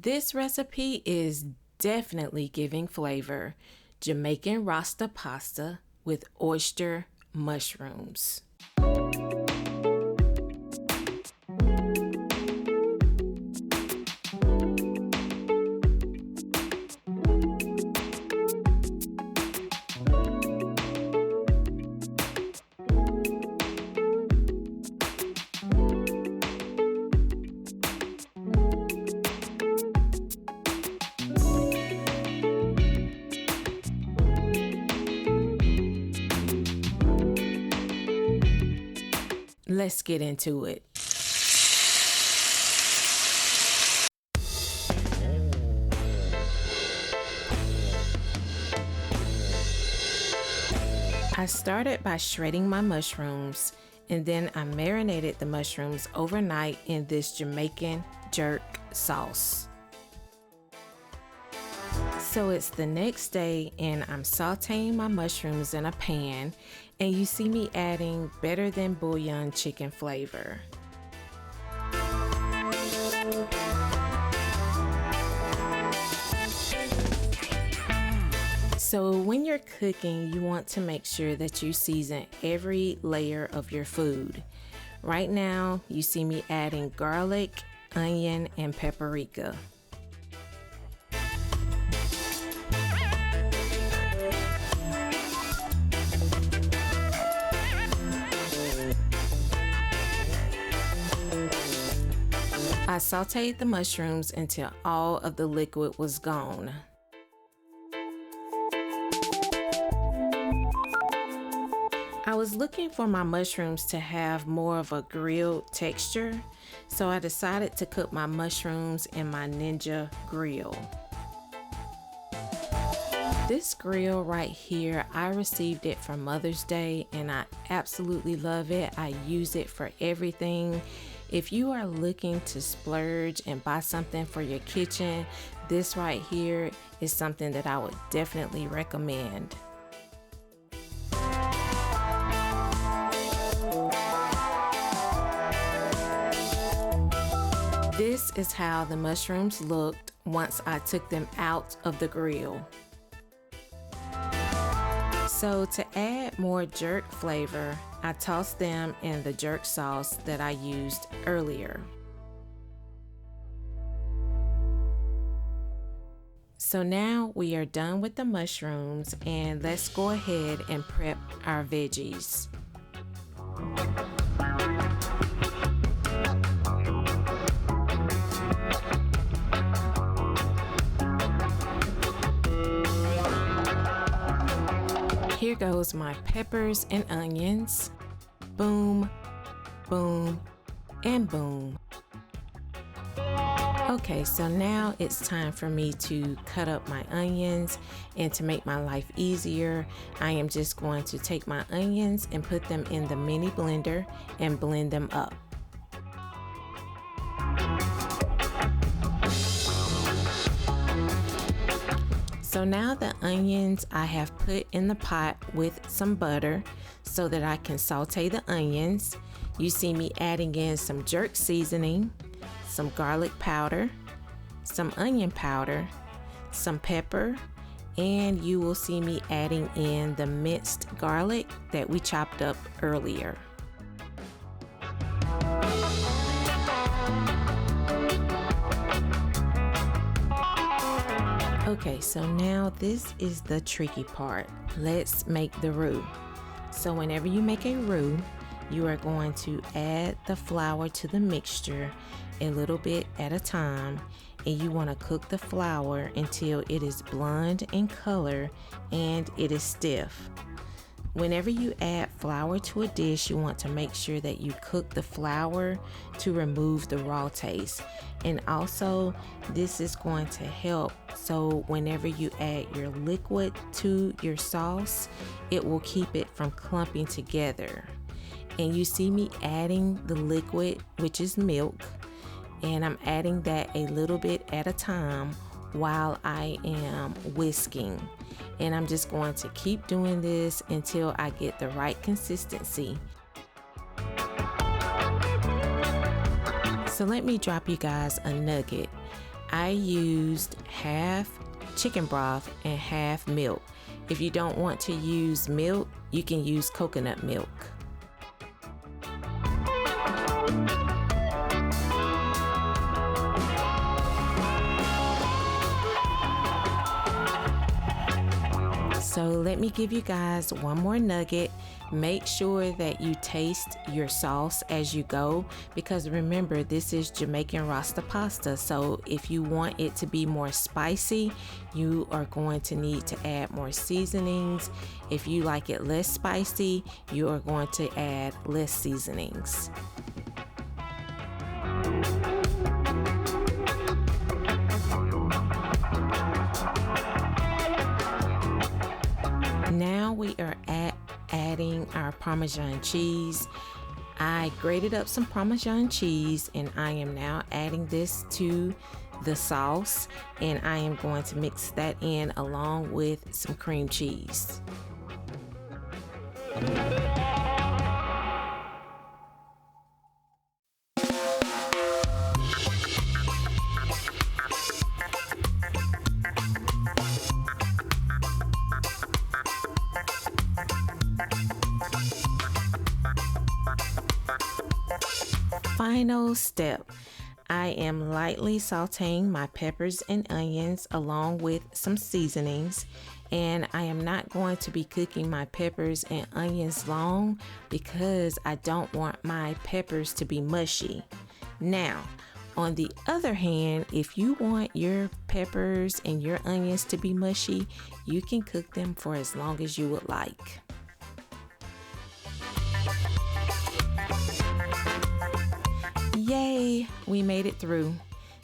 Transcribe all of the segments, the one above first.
This recipe is definitely giving flavor. Jamaican Rasta pasta with oyster mushrooms. Let's get into it. I started by shredding my mushrooms, and then I marinated the mushrooms overnight in this Jamaican jerk sauce. So it's the next day and I'm sauteing my mushrooms in a pan, and you see me adding better than bouillon chicken flavor. So when you're cooking, you want to make sure that you season every layer of your food. Right now, you see me adding garlic, onion, and paprika. I sauteed the mushrooms until all of the liquid was gone. I was looking for my mushrooms to have more of a grilled texture, so I decided to cook my mushrooms in my Ninja grill. This grill right here, I received it for Mother's Day and I absolutely love it. I use it for everything. If you are looking to splurge and buy something for your kitchen, this right here is something that I would definitely recommend. This is how the mushrooms looked once I took them out of the grill. So to add more jerk flavor, I tossed them in the jerk sauce that I used earlier. So now we are done with the mushrooms, and let's go ahead and prep our veggies. Here goes my peppers and onions. Boom, boom, and boom. Okay, so now it's time for me to cut up my onions, and to make my life easier, I am just going to take my onions and put them in the mini blender and blend them up. So now the onions I have put in the pot with some butter so that I can saute the onions. You see me adding in some jerk seasoning, some garlic powder, some onion powder, some pepper, and you will see me adding in the minced garlic that we chopped up earlier. Okay, so now this is the tricky part. Let's make the roux. So whenever you make a roux, you are going to add the flour to the mixture a little bit at a time, and you want to cook the flour until it is blonde in color and it is stiff. Whenever you add flour to a dish, you want to make sure that you cook the flour to remove the raw taste. And also, this is going to help so whenever you add your liquid to your sauce, it will keep it from clumping together. And you see me adding the liquid, which is milk, and I'm adding that a little bit at a time while I am whisking. And I'm just going to keep doing this until I get the right consistency. So let me drop you guys a nugget. I used half chicken broth and half milk. If you don't want to use milk, you can use coconut milk. So let me give you guys one more nugget. Make sure that you taste your sauce as you go, because remember, this is Jamaican Rasta pasta. So if you want it to be more spicy, you are going to need to add more seasonings. If you like it less spicy, you are going to add less seasonings. Now we are adding our Parmesan cheese. I grated up some Parmesan cheese and I am now adding this to the sauce, and I am going to mix that in along with some cream cheese. Final step. I am lightly sauteing my peppers and onions along with some seasonings, and I am not going to be cooking my peppers and onions long because I don't want my peppers to be mushy. Now, on the other hand, if you want your peppers and your onions to be mushy, you can cook them for as long as you would like. Yay, we made it through.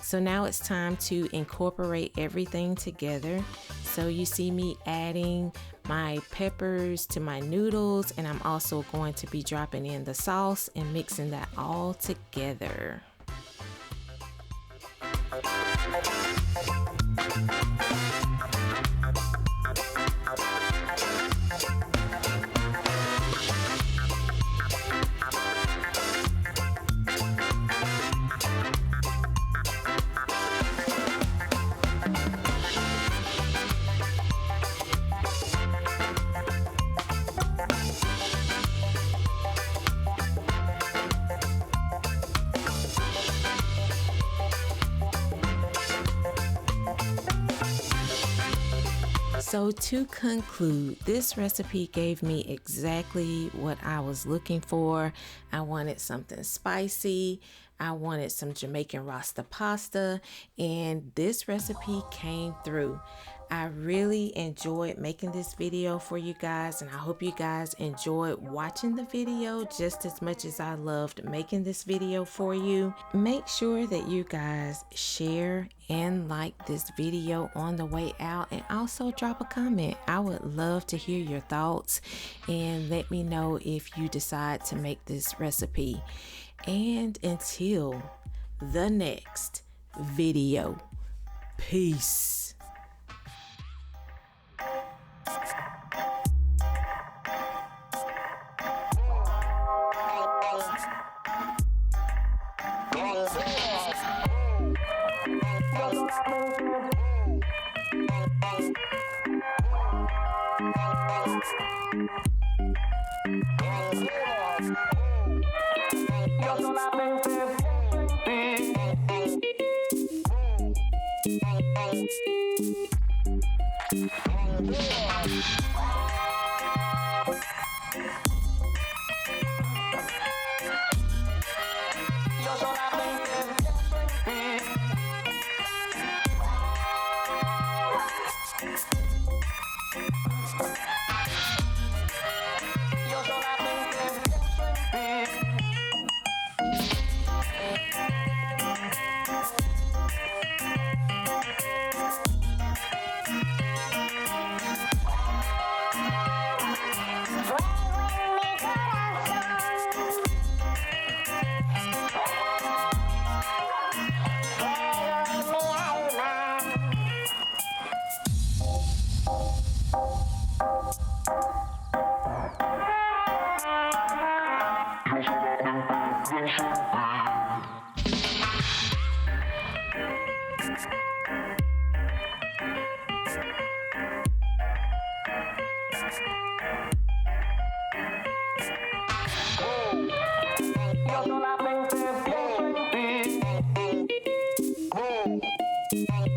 So now it's time to incorporate everything together. So you see me adding my peppers to my noodles, and I'm also going to be dropping in the sauce and mixing that all together. So to conclude, this recipe gave me exactly what I was looking for. I wanted something spicy. I wanted some Jamaican Rasta pasta, and this recipe came through. I really enjoyed making this video for you guys, and I hope you guys enjoyed watching the video just as much as I loved making this video for you. Make sure that you guys share and like this video on the way out, and also drop a comment. I would love to hear your thoughts and let me know if you decide to make this recipe. And until the next video, peace. Yo solamente pienso en ti.